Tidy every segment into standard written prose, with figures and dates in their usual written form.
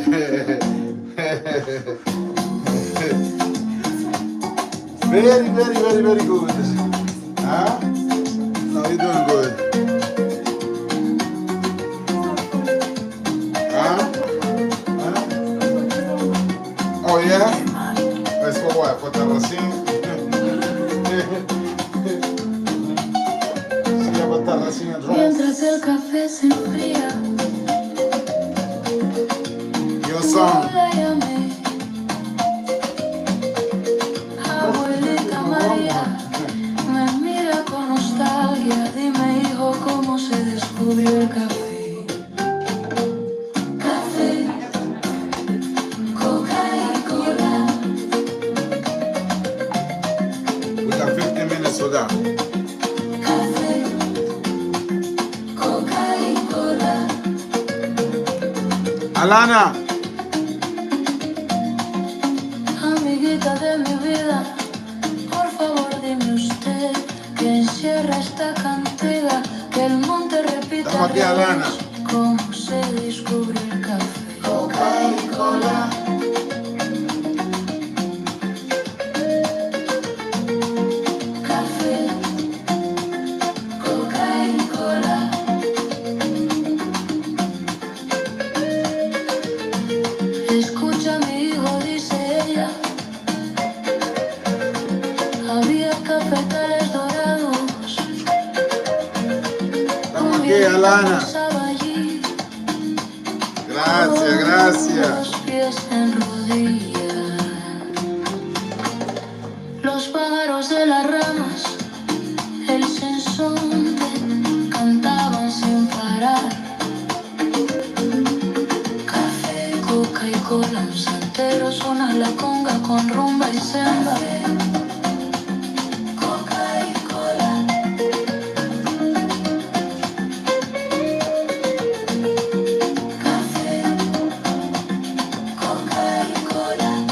Very, very, very, very good. Huh? No, you're doing good. Huh? Huh? Oh, yeah? That's for what? For Tarracín? Sí, for Tarracín and Mientras el café se enfría, your song. la llamé. Abuelita María me mira con nostalgia. Dime, hijo, cómo se descubrió el café. Café, coca y cola. We got 15 minutes for that. Café, coca y cola. Alana. Amiguita de mi vida, por favor dime usted que encierra esta cantidad, que el monte repita Estamos aquí, Alana. cómo se descubre el café. Coca y cola. Café, coca y cola. Escucha, mi hijo, dice ella. Había cafetales dorados. Estamos aquí, Alana. Pasaba allí, Gracias, gracias. los pies en rodillas. Los pájaros de las ramas, el sinsonte, cantaban sin parar. Café, coca y cola, un santero suena la conga con rumba y samba. Coca y cola. Café, coca y cola.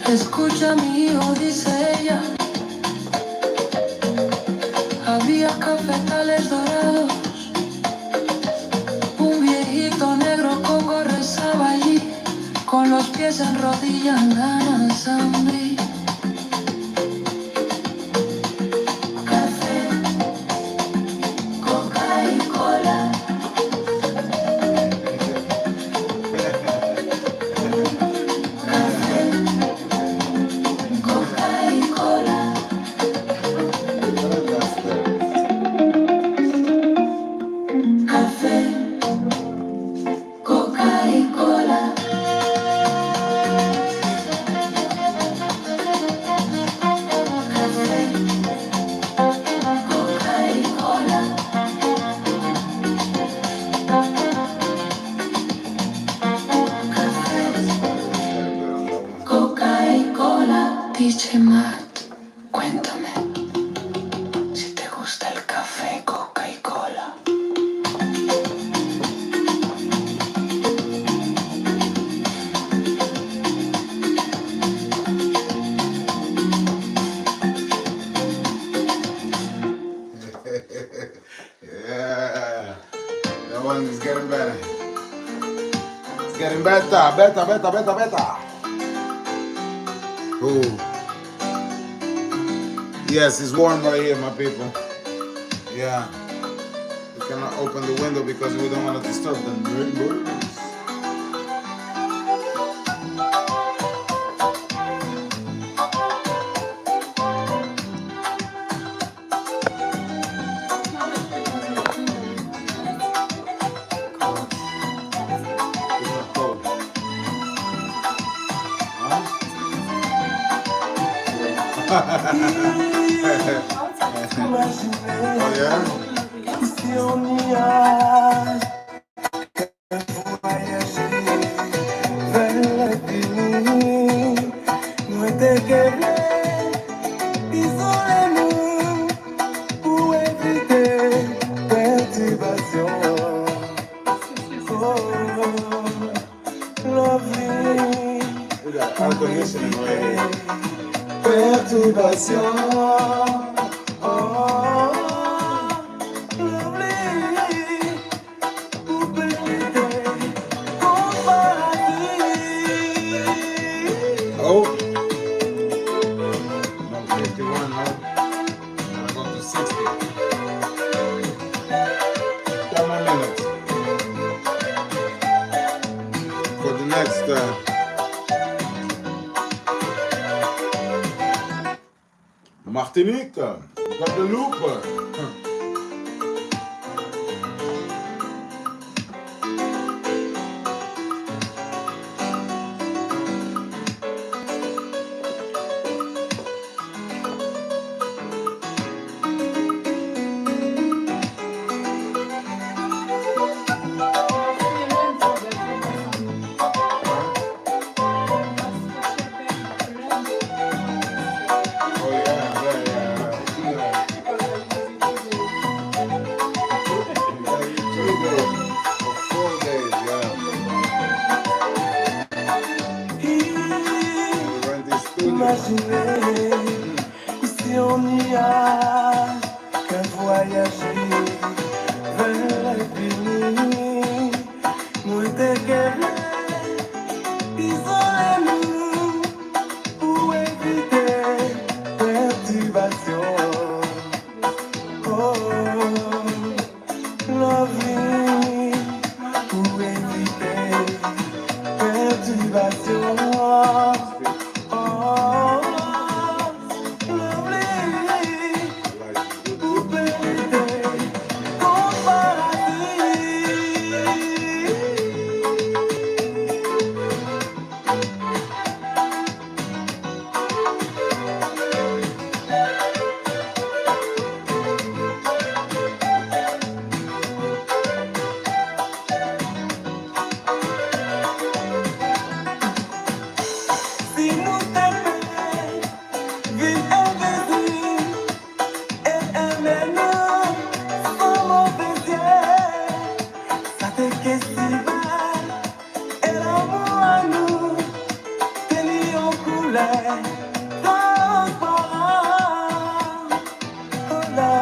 Escucha, mi hijo, dice ella. Había cafetales dorados. Un viejito negro congo rezaba allí, con los pies en rodillas, ganas hambre. Café, coca y cola. Café, coca y cola. Café, coca y cola. Café, coca y cola. Café, coca y cola. DJ Matt, cuéntame si te gusta el café, coca y cola. Yeah. That one is getting better. It's getting better, better, better, better, better. Ooh. Yes, it's warm right here, my people. Yeah. We cannot open the window because we don't want to disturb the neighbors. Oh yeah? Si on y a voyagé vers l'infini, moi t'es qu'aimé, isolez-nous pour éviter perturbation. Oh, lovely, We got air conditioning right here. perturbation. Oh, lovely. Oh, no, 51, no. I'm going to 60. 10 more minutes for the next Martinique, Guadeloupe. Oh yeah, yeah. You got 2 days or 4 days, yeah. Rent this studio. Imaginez, si on y a qu'un voyager vers l'infini, moi t'es qu'aimé, isolez-nous pour éviter perturbation. Oh, lovely, pour éviter perturbation. Oh, lovely, pour éviter ton paradis. Si nous t'aimons, vive invisible et aimez-nous sans mauvais yeux. Ça te festival et l'amour à nous, t'es lié en couleur transparent. Oh là,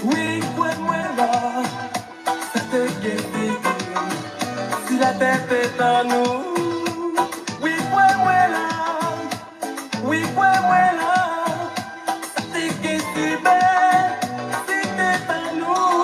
oui, quoi moi là, ça te festival si la tête est à nous. Oui, quoi moi là. Oui, ouais, ouais, là, ça t'est que si belle, si t'es à nous.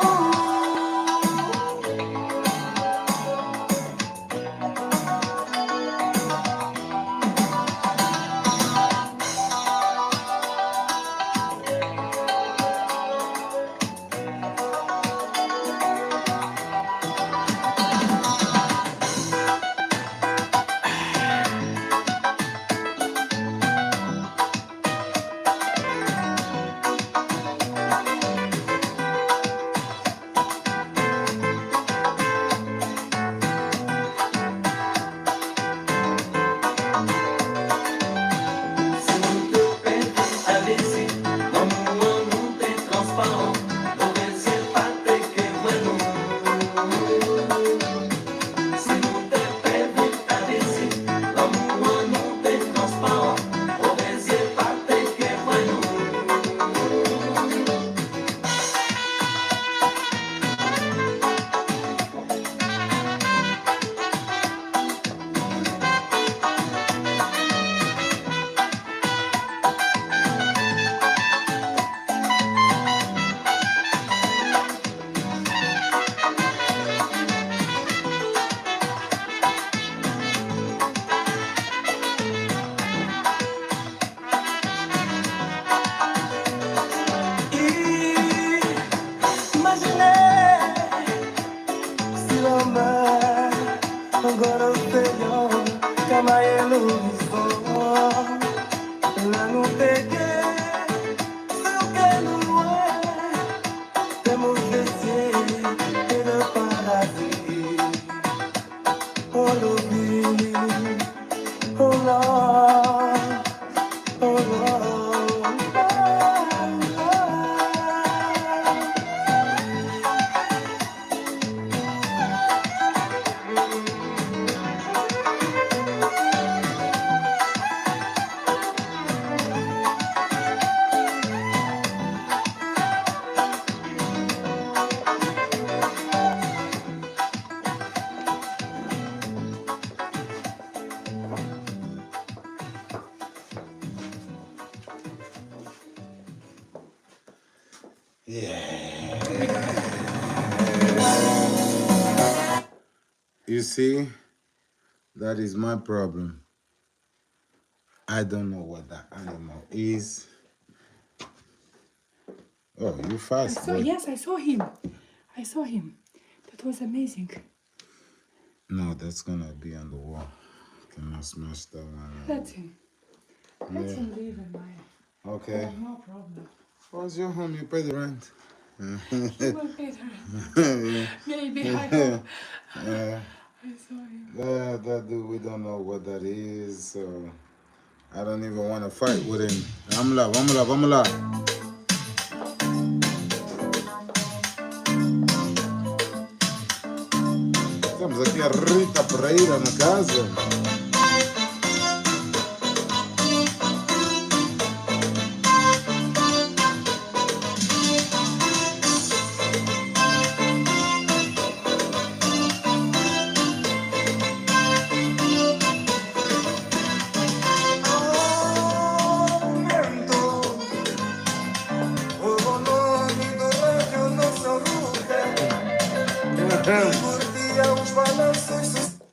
Yeah. You see, that is my problem. I don't know what that animal is. Oh, you fast, boy. Yes, I saw him. I saw him. That was amazing. No, that's gonna be on the wall. Cannot smash that one. Let him. Let him live in mine. Okay. No problem. Once you're home, you pay the rent. He will pay the rent. Maybe I hope. Yeah. I saw him. That dude, we don't know what that is, so I don't even want to fight with him. Vamos lá, vamos lá, vamos lá. Temos aqui a Rita Pereira na casa.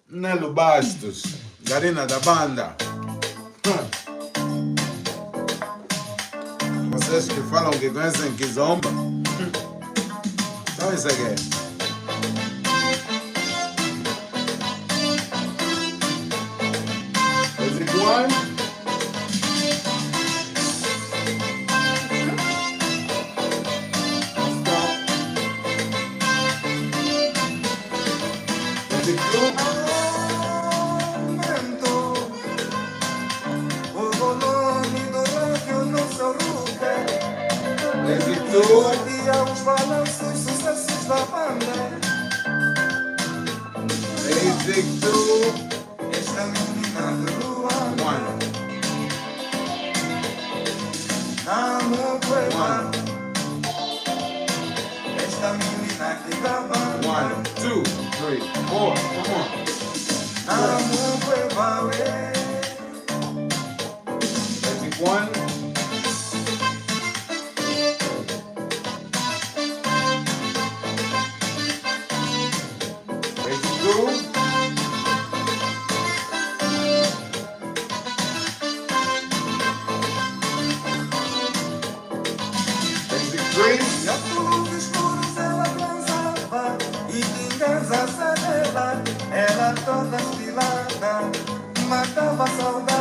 Nelo Bastos, Garina da banda. Vocês que falam que conhecem Kizomba, então isso aqui é. Is it one? Is it two? Is it two? Os balanços, sucessos da banda. Is it two? Esta menina de lua. One. Amo poema. Esta menina que dava. 1, 2, 3, 4. Come on. Amo poema. Is it one? E a tudo escuros ela dançava e vingança dela era toda estilada, matava a saudade.